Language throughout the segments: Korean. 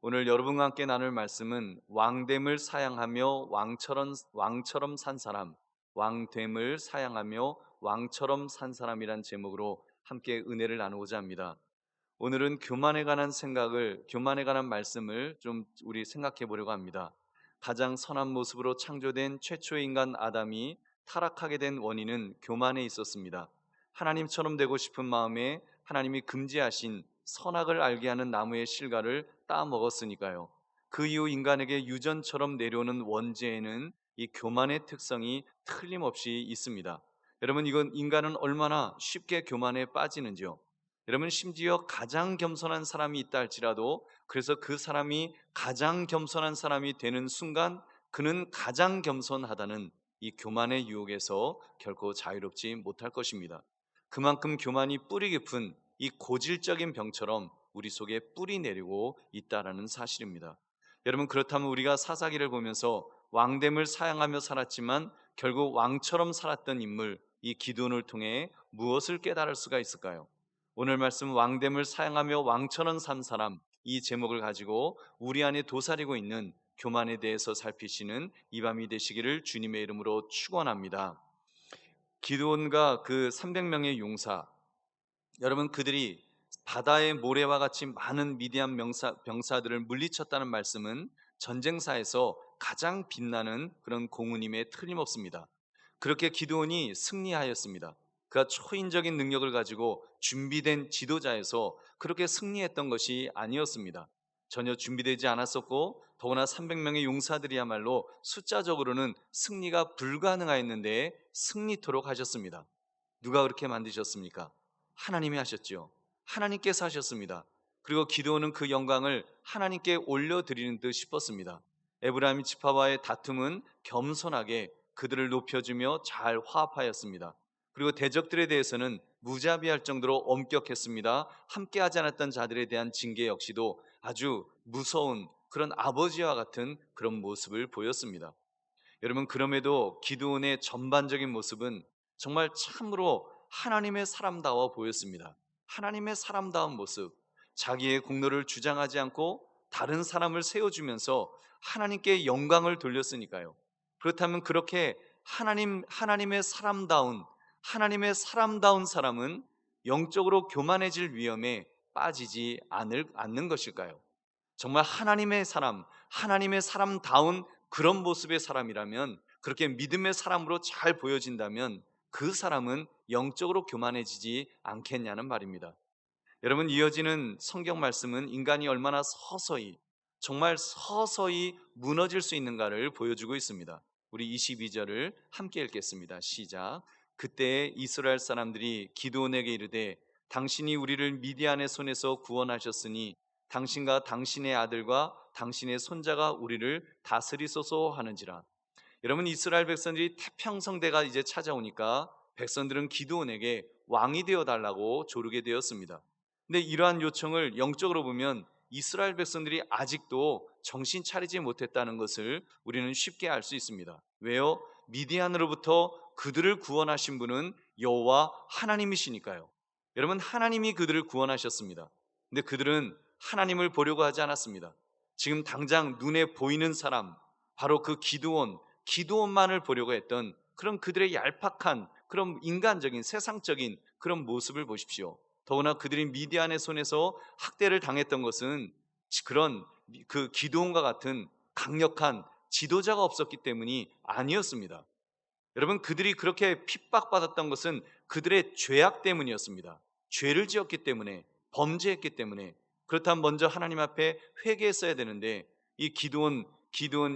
오늘 여러분과 함께 나눌 말씀은 왕됨을 사양하며 왕처럼 산 사람, 왕됨을 사양하며 왕처럼 산 사람이란 제목으로 함께 은혜를 나누고자 합니다. 오늘은 교만에 관한 말씀을 좀 우리 생각해 보려고 합니다. 가장 선한 모습으로 창조된 최초의 인간 아담이 타락하게 된 원인은 교만에 있었습니다. 하나님처럼 되고 싶은 마음에 하나님이 금지하신 선악을 알게 하는 나무의 실과를 따먹었으니까요. 그 이후 인간에게 유전처럼 내려오는 원죄에는 이 교만의 특성이 틀림없이 있습니다. 여러분, 이건 인간은 얼마나 쉽게 교만에 빠지는지요. 여러분, 심지어 가장 겸손한 사람이 있다 할지라도 그래서 그 사람이 가장 겸손한 사람이 되는 순간 그는 가장 겸손하다는 이 교만의 유혹에서 결코 자유롭지 못할 것입니다. 그만큼 교만이 뿌리 깊은 이 고질적인 병처럼 우리 속에 뿌리 내리고 있다라는 사실입니다. 여러분, 그렇다면 우리가 사사기를 보면서 왕됨을 사양하며 살았지만 결국 왕처럼 살았던 인물 이 기드온을 통해 무엇을 깨달을 수가 있을까요? 오늘 말씀 왕됨을 사양하며 왕처럼 산 사람 이 제목을 가지고 우리 안에 도사리고 있는 교만에 대해서 살피시는 이 밤이 되시기를 주님의 이름으로 축원합니다. 기드온과 그 300명의 용사, 여러분, 그들이 바다의 모래와 같이 많은 미디안 병사들을 물리쳤다는 말씀은 전쟁사에서 가장 빛나는 그런 공훈임에 틀림없습니다. 그렇게 기드온이 승리하였습니다. 그가 초인적인 능력을 가지고 준비된 지도자에서 그렇게 승리했던 것이 아니었습니다. 전혀 준비되지 않았었고 더구나 300명의 용사들이야말로 숫자적으로는 승리가 불가능하였는데 승리토록 하셨습니다. 누가 그렇게 만드셨습니까? 하나님이 하셨죠. 하나님께서 하셨습니다. 그리고 기드온은 그 영광을 하나님께 올려드리는 듯 싶었습니다. 에브라임 지파와의 다툼은 겸손하게 그들을 높여주며 잘 화합하였습니다. 그리고 대적들에 대해서는 무자비할 정도로 엄격했습니다. 함께하지 않았던 자들에 대한 징계 역시도 아주 무서운 그런 아버지와 같은 그런 모습을 보였습니다. 여러분, 그럼에도 기드온의 전반적인 모습은 정말 참으로 하나님의 사람다워 보였습니다. 하나님의 사람다운 모습, 자기의 공로를 주장하지 않고 다른 사람을 세워주면서 하나님께 영광을 돌렸으니까요. 그렇다면 그렇게 하나님의 사람다운 사람은 영적으로 교만해질 위험에 빠지지 않는 것일까요? 정말 하나님의 사람다운 그런 모습의 사람이라면, 그렇게 믿음의 사람으로 잘 보여진다면 그 사람은 영적으로 교만해지지 않겠냐는 말입니다. 여러분, 이어지는 성경 말씀은 인간이 얼마나 정말 서서히 무너질 수 있는가를 보여주고 있습니다. 우리 22절을 함께 읽겠습니다. 시작. 그때 이스라엘 사람들이 기드온에게 이르되 당신이 우리를 미디안의 손에서 구원하셨으니 당신과 당신의 아들과 당신의 손자가 우리를 다스리소서 하는지라. 여러분, 이스라엘 백성들이 태평성대가 이제 찾아오니까 백성들은 기드온에게 왕이 되어 달라고 조르게 되었습니다. 근데 이러한 요청을 영적으로 보면 이스라엘 백성들이 아직도 정신 차리지 못했다는 것을 우리는 쉽게 알 수 있습니다. 왜요? 미디안으로부터 그들을 구원하신 분은 여호와 하나님이시니까요. 여러분, 하나님이 그들을 구원하셨습니다. 근데 그들은 하나님을 보려고 하지 않았습니다. 지금 당장 눈에 보이는 사람, 바로 그 기드온만을 보려고 했던 그런 그들의 얄팍한 그런 인간적인 세상적인 그런 모습을 보십시오. 더구나 그들이 미디안의 손에서 학대를 당했던 것은 그런 그 기드온과 같은 강력한 지도자가 없었기 때문이 아니었습니다. 여러분, 그들이 그렇게 핍박받았던 것은 그들의 죄악 때문이었습니다. 죄를 지었기 때문에, 범죄했기 때문에. 그렇다면 먼저 하나님 앞에 회개했어야 되는데 이 기드온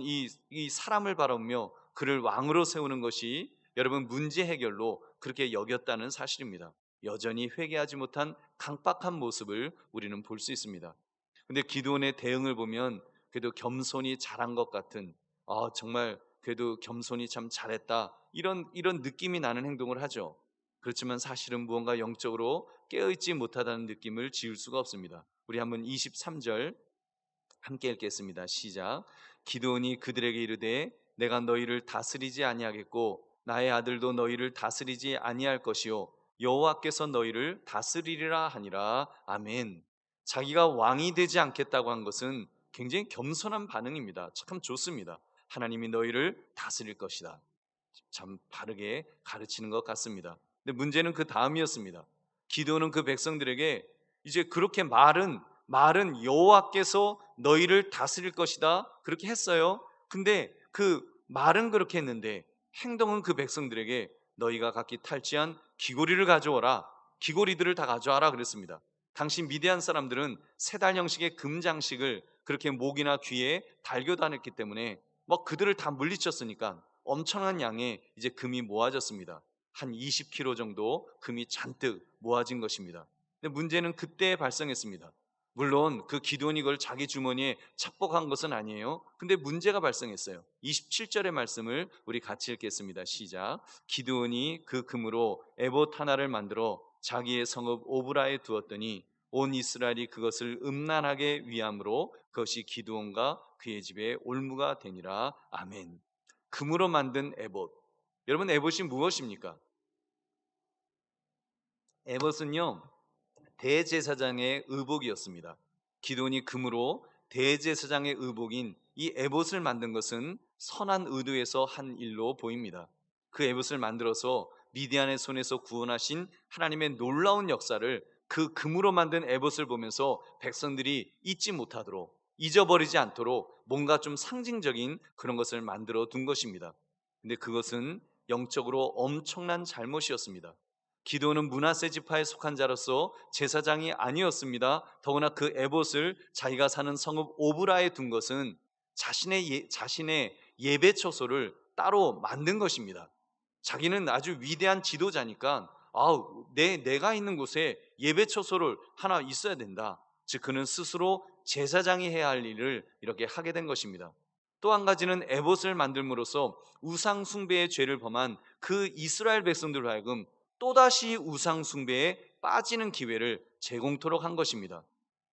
이 사람을 바라보며 그를 왕으로 세우는 것이 여러분 문제 해결로 그렇게 여겼다는 사실입니다. 여전히 회개하지 못한 강박한 모습을 우리는 볼 수 있습니다. 근데 기드온의 대응을 보면 그래도 겸손히 잘한 것 같은, 정말 그래도 겸손히 참 잘했다, 이런 느낌이 나는 행동을 하죠. 그렇지만 사실은 무언가 영적으로 깨어있지 못하다는 느낌을 지울 수가 없습니다. 우리 한번 23절 함께 읽겠습니다. 시작. 기드온이 그들에게 이르되 내가 너희를 다스리지 아니하겠고 나의 아들도 너희를 다스리지 아니할 것이요 여호와께서 너희를 다스리리라 하니라. 아멘. 자기가 왕이 되지 않겠다고 한 것은 굉장히 겸손한 반응입니다. 참 좋습니다. 하나님이 너희를 다스릴 것이다. 참 바르게 가르치는 것 같습니다. 근데 문제는 그 다음이었습니다. 기도는 그 백성들에게 이제 그렇게 말은 여호와께서 너희를 다스릴 것이다 그렇게 했어요. 근데 그 말은 그렇게 했는데 행동은 그 백성들에게 너희가 각기 탈취한 귀고리를 가져오라, 귀고리들을 다 가져와라 그랬습니다. 당시 미디안 사람들은 세달 형식의 금장식을 그렇게 목이나 귀에 달겨 다녔기 때문에 뭐 그들을 다 물리쳤으니까 엄청난 양의 이제 금이 모아졌습니다. 한 20kg 정도 금이 잔뜩 모아진 것입니다. 근데 문제는 그때 발생했습니다. 물론 그 기드온이 그걸 자기 주머니에 착복한 것은 아니에요. 근데 문제가 발생했어요. 27절의 말씀을 우리 같이 읽겠습니다. 시작. 기드온이 그 금으로 에봇 하나를 만들어 자기의 성읍 오브라에 두었더니 온 이스라엘이 그것을 음란하게 위함으로 그것이 기드온과 그의 집에 올무가 되니라. 아멘. 금으로 만든 에봇. 여러분, 에봇이 무엇입니까? 에봇은요, 대제사장의 의복이었습니다. 기드온이 금으로 대제사장의 의복인 이 에봇을 만든 것은 선한 의도에서 한 일로 보입니다. 그 에봇을 만들어서 미디안의 손에서 구원하신 하나님의 놀라운 역사를 그 금으로 만든 에봇을 보면서 백성들이 잊지 못하도록, 잊어버리지 않도록 뭔가 좀 상징적인 그런 것을 만들어 둔 것입니다. 근데 그것은 영적으로 엄청난 잘못이었습니다. 기드온은 므낫세 지파에 속한 자로서 제사장이 아니었습니다. 더구나 그 에봇을 자기가 사는 성읍 오브라에 둔 것은 자신의 예배 처소를 따로 만든 것입니다. 자기는 아주 위대한 지도자니까 내가 있는 곳에 예배 처소를 하나 있어야 된다. 즉 그는 스스로 제사장이 해야 할 일을 이렇게 하게 된 것입니다. 또 한 가지는 에봇을 만들므로써 우상 숭배의 죄를 범한 그 이스라엘 백성들로 하여금 또다시 우상 숭배에 빠지는 기회를 제공토록 한 것입니다.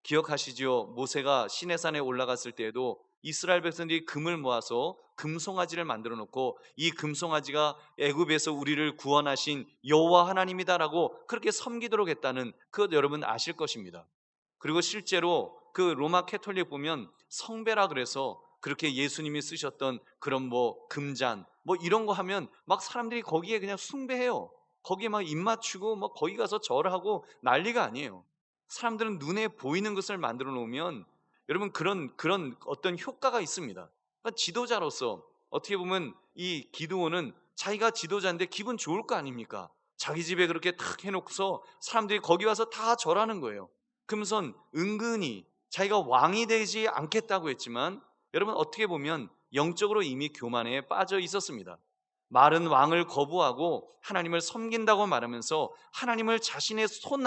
기억하시죠? 모세가 시내산에 올라갔을 때에도 이스라엘 백성들이 금을 모아서 금송아지를 만들어 놓고 이 금송아지가 애굽에서 우리를 구원하신 여호와 하나님이다라고 그렇게 섬기도록 했다는 그것 여러분 아실 것입니다. 그리고 실제로 그 로마 캐톨릭 보면 성배라 그래서 그렇게 예수님이 쓰셨던 그런 뭐 금잔 뭐 이런 거 하면 막 사람들이 거기에 그냥 숭배해요. 거기에 막 입 맞추고 뭐 거기 가서 절하고 난리가 아니에요. 사람들은 눈에 보이는 것을 만들어 놓으면 여러분 그런 어떤 효과가 있습니다. 그러니까 지도자로서 어떻게 보면 이 기드온은 자기가 지도자인데 기분 좋을 거 아닙니까? 자기 집에 그렇게 탁 해놓고서 사람들이 거기 와서 다 절하는 거예요. 그러면서 은근히 자기가 왕이 되지 않겠다고 했지만 여러분 어떻게 보면 영적으로 이미 교만에 빠져 있었습니다. 말은 왕을 거부하고 하나님을 섬긴다고 말하면서 하나님을 자신의 손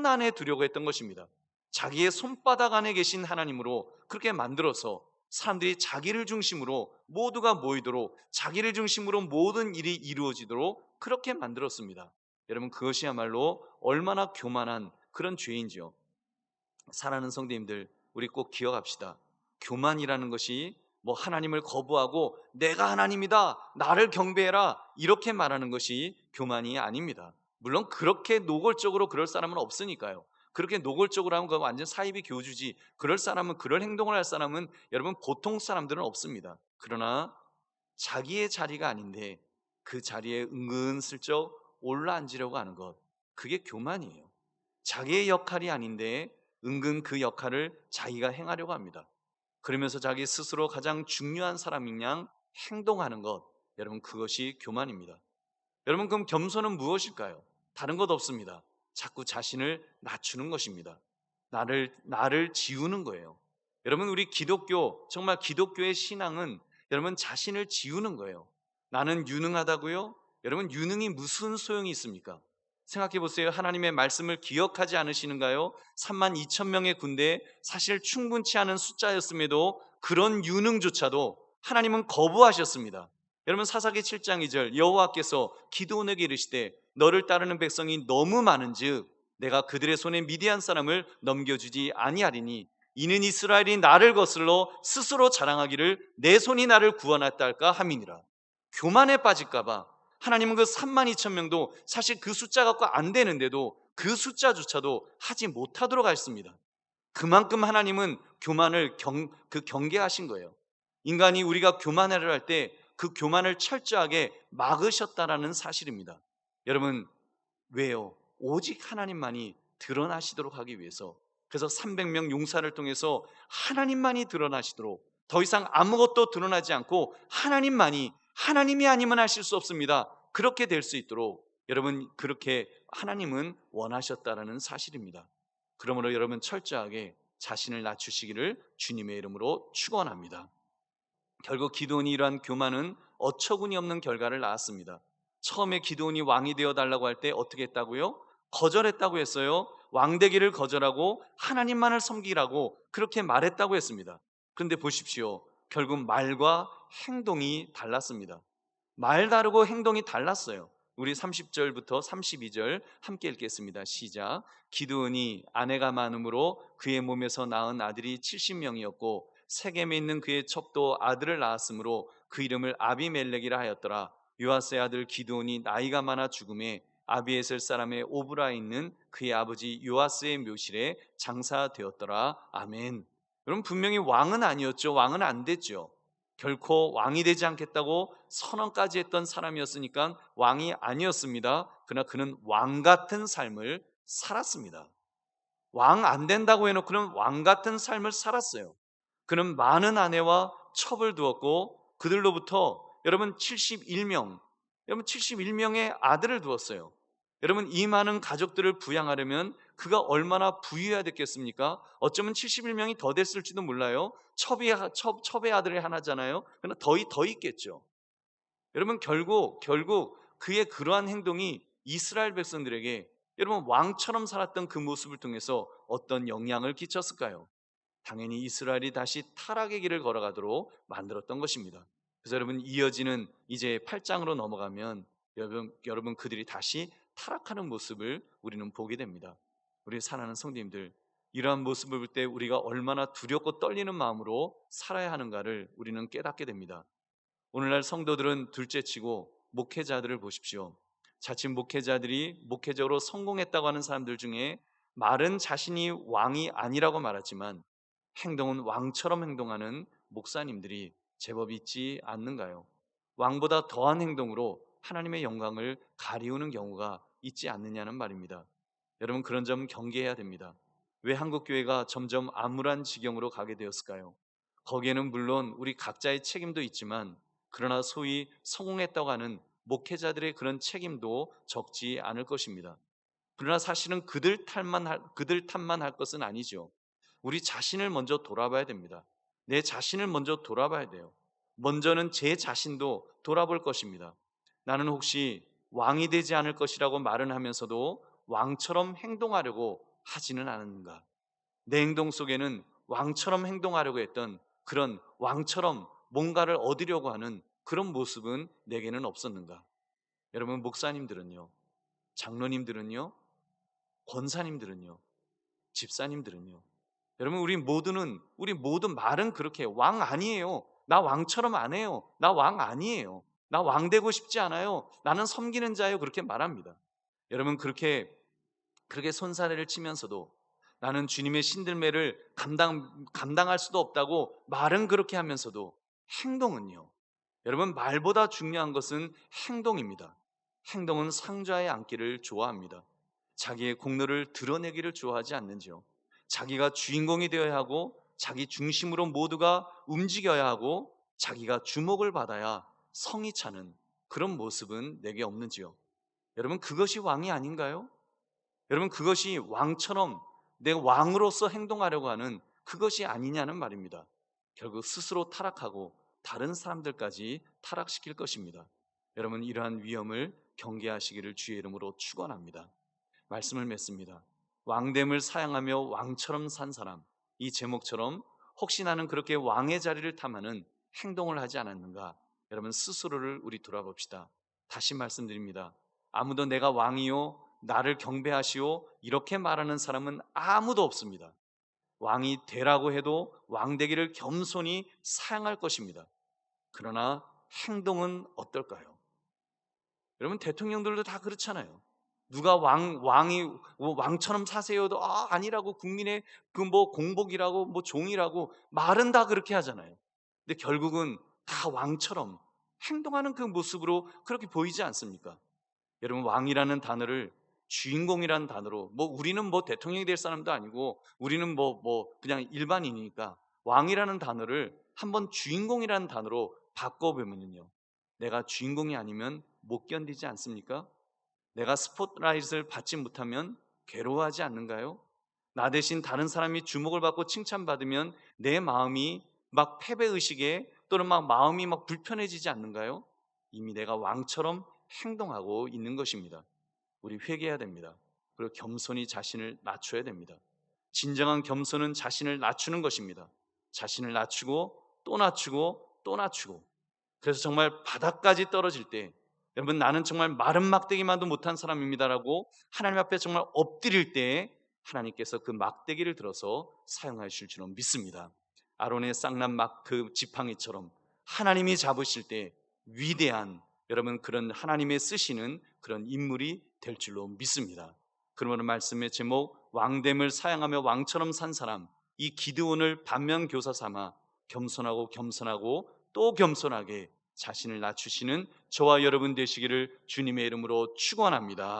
안에 두려고 했던 것입니다. 자기의 손바닥 안에 계신 하나님으로 그렇게 만들어서 사람들이 자기를 중심으로 모두가 모이도록 자기를 중심으로 모든 일이 이루어지도록 그렇게 만들었습니다. 여러분 그것이야말로 얼마나 교만한 그런 죄인지요. 사랑하는 성도님들, 우리 꼭 기억합시다. 교만이라는 것이 뭐 하나님을 거부하고 내가 하나님이다, 나를 경배해라 이렇게 말하는 것이 교만이 아닙니다. 물론 그렇게 노골적으로 그럴 사람은 없으니까요. 그렇게 노골적으로 하면 그건 완전 사이비 교주지. 그럴 사람은, 그럴 행동을 할 사람은 여러분 보통 사람들은 없습니다. 그러나 자기의 자리가 아닌데 그 자리에 은근슬쩍 올라앉으려고 하는 것, 그게 교만이에요. 자기의 역할이 아닌데 은근 그 역할을 자기가 행하려고 합니다. 그러면서 자기 스스로 가장 중요한 사람인 양 행동하는 것, 여러분 그것이 교만입니다. 여러분 그럼 겸손은 무엇일까요? 다른 것 없습니다. 자꾸 자신을 낮추는 것입니다. 나를 지우는 거예요. 여러분 우리 기독교, 정말 기독교의 신앙은 여러분 자신을 지우는 거예요. 나는 유능하다고요? 여러분 유능이 무슨 소용이 있습니까? 생각해 보세요. 하나님의 말씀을 기억하지 않으시는가요? 3만 2천 명의 군대, 사실 충분치 않은 숫자였음에도 그런 유능조차도 하나님은 거부하셨습니다. 여러분 사사기 7장 2절 여호와께서 기드온에게 이르시되 너를 따르는 백성이 너무 많은즉 내가 그들의 손에 미디안 사람을 넘겨주지 아니하리니 이는 이스라엘이 나를 거슬러 스스로 자랑하기를 내 손이 나를 구원했다 할까 함이니라. 교만에 빠질까 봐 하나님은 그 3만 2천 명도 사실 그 숫자 갖고 안 되는데도 그 숫자조차도 하지 못하도록 하셨습니다. 그만큼 하나님은 교만을 경계하신 거예요. 인간이 우리가 교만을 할 때 그 교만을 철저하게 막으셨다라는 사실입니다. 여러분, 왜요? 오직 하나님만이 드러나시도록 하기 위해서. 그래서 300명 용사를 통해서 하나님만이 드러나시도록, 더 이상 아무것도 드러나지 않고 하나님이 아니면 하실 수 없습니다. 그렇게 될 수 있도록 여러분, 그렇게 하나님은 원하셨다라는 사실입니다. 그러므로 여러분, 철저하게 자신을 낮추시기를 주님의 이름으로 축원합니다. 결국 기드온이 이러한 교만은 어처구니 없는 결과를 낳았습니다. 처음에 기드온이 왕이 되어 달라고 할 때 어떻게 했다고요? 거절했다고 했어요. 왕되기를 거절하고 하나님만을 섬기라고 그렇게 말했다고 했습니다. 그런데 보십시오. 결국 말과 행동이 달랐습니다. 말 다르고 행동이 달랐어요. 우리 30절부터 32절 함께 읽겠습니다. 시작. 기드온이 아내가 많음으로 그의 몸에서 낳은 아들이 70명이었고 세겜에 있는 그의 첩도 아들을 낳았으므로 그 이름을 아비멜렉이라 하였더라. 요아스의 아들 기드온이 나이가 많아 죽음에 아비에셀 사람의 오브라에 있는 그의 아버지 요아스의 묘실에 장사되었더라. 아멘. 여러분, 분명히 왕은 아니었죠. 왕은 안 됐죠. 결코 왕이 되지 않겠다고 선언까지 했던 사람이었으니까 왕이 아니었습니다. 그러나 그는 왕 같은 삶을 살았습니다. 왕 안 된다고 해놓고는 왕 같은 삶을 살았어요. 그는 많은 아내와 첩을 두었고 그들로부터 여러분 71명의 아들을 두었어요. 여러분, 이 많은 가족들을 부양하려면 그가 얼마나 부유해야 됐겠습니까? 어쩌면 71명이 더 됐을지도 몰라요. 첩의 아들이 하나잖아요. 그러나 더 있겠죠. 여러분, 결국 그의 그러한 행동이 이스라엘 백성들에게 여러분 왕처럼 살았던 그 모습을 통해서 어떤 영향을 끼쳤을까요? 당연히 이스라엘이 다시 타락의 길을 걸어가도록 만들었던 것입니다. 그래서 여러분, 이어지는 이제 8장으로 넘어가면 여러분 그들이 다시 타락하는 모습을 우리는 보게 됩니다. 우리 사랑하는 성도님들, 이러한 모습을 볼 때 우리가 얼마나 두렵고 떨리는 마음으로 살아야 하는가를 우리는 깨닫게 됩니다. 오늘날 성도들은 둘째치고 목회자들을 보십시오. 자칫 목회자들이 목회적으로 성공했다고 하는 사람들 중에 말은 자신이 왕이 아니라고 말하지만 행동은 왕처럼 행동하는 목사님들이 제법 있지 않는가요? 왕보다 더한 행동으로 하나님의 영광을 가리우는 경우가 있지 않느냐는 말입니다. 여러분, 그런 점 경계해야 됩니다. 왜 한국교회가 점점 암울한 지경으로 가게 되었을까요? 거기에는 물론 우리 각자의 책임도 있지만 그러나 소위 성공했다고 하는 목회자들의 그런 책임도 적지 않을 것입니다. 그러나 사실은 그들 탓만 할 것은 아니죠. 우리 자신을 먼저 돌아봐야 됩니다. 내 자신을 먼저 돌아봐야 돼요. 먼저는 제 자신도 돌아볼 것입니다. 나는 혹시 왕이 되지 않을 것이라고 말은 하면서도 왕처럼 행동하려고 하지는 않았는가? 내 행동 속에는 왕처럼 행동하려고 했던 그런 왕처럼 뭔가를 얻으려고 하는 그런 모습은 내게는 없었는가? 여러분, 목사님들은요, 장로님들은요, 권사님들은요, 집사님들은요, 여러분, 우리 모두 말은 그렇게 해요. 왕 아니에요. 나 왕처럼 안 해요. 나 왕 아니에요. 나 왕 되고 싶지 않아요. 나는 섬기는 자예요. 그렇게 말합니다. 여러분, 그렇게 손사래를 치면서도 나는 주님의 신들매를 감당할 수도 없다고 말은 그렇게 하면서도 행동은요. 여러분, 말보다 중요한 것은 행동입니다. 행동은 상좌에 앉기를 좋아합니다. 자기의 공로를 드러내기를 좋아하지 않는지요. 자기가 주인공이 되어야 하고 자기 중심으로 모두가 움직여야 하고 자기가 주목을 받아야 성이 차는 그런 모습은 내게 없는지요. 여러분, 그것이 왕이 아닌가요? 여러분, 그것이 왕처럼 내 왕으로서 행동하려고 하는 그것이 아니냐는 말입니다. 결국 스스로 타락하고 다른 사람들까지 타락시킬 것입니다. 여러분, 이러한 위험을 경계하시기를 주의 이름으로 축원합니다. 말씀을 맺습니다. 왕됨을 사양하며 왕처럼 산 사람, 이 제목처럼 혹시 나는 그렇게 왕의 자리를 탐하는 행동을 하지 않았는가? 여러분, 스스로를 우리 돌아봅시다. 다시 말씀드립니다. 아무도 내가 왕이요 나를 경배하시오 이렇게 말하는 사람은 아무도 없습니다. 왕이 되라고 해도 왕되기를 겸손히 사양할 것입니다. 그러나 행동은 어떨까요? 여러분, 대통령들도 다 그렇잖아요. 누가 왕이 왕처럼 사세요도 아니라고, 국민의 그 뭐 공복이라고 뭐 종이라고 말은 다 그렇게 하잖아요. 근데 결국은 다 왕처럼 행동하는 그 모습으로 그렇게 보이지 않습니까? 여러분, 왕이라는 단어를 주인공이라는 단어로, 뭐 우리는 뭐 대통령이 될 사람도 아니고 우리는 뭐 그냥 일반인이니까 왕이라는 단어를 한번 주인공이라는 단어로 바꿔보면요, 내가 주인공이 아니면 못 견디지 않습니까? 내가 스포트라이트를 받지 못하면 괴로워하지 않는가요? 나 대신 다른 사람이 주목을 받고 칭찬받으면 내 마음이 막 패배의식에, 또는 막 마음이 막 불편해지지 않는가요? 이미 내가 왕처럼 행동하고 있는 것입니다. 우리 회개해야 됩니다. 그리고 겸손히 자신을 낮춰야 됩니다. 진정한 겸손은 자신을 낮추는 것입니다. 자신을 낮추고 또 낮추고 또 낮추고, 그래서 정말 바닥까지 떨어질 때, 여러분 나는 정말 마른 막대기만도 못한 사람입니다라고 하나님 앞에 정말 엎드릴 때 하나님께서 그 막대기를 들어서 사용하실 줄은 믿습니다. 아론의 쌍난 막 그 지팡이처럼 하나님이 잡으실 때 위대한, 여러분 그런 하나님의 쓰시는 그런 인물이 될 줄로 믿습니다. 그러므로 말씀의 제목, 왕됨을 사양하며 왕처럼 산 사람, 이 기드온을 반면교사 삼아 겸손하고 겸손하고 또 겸손하게 자신을 낮추시는 저와 여러분 되시기를 주님의 이름으로 축원합니다.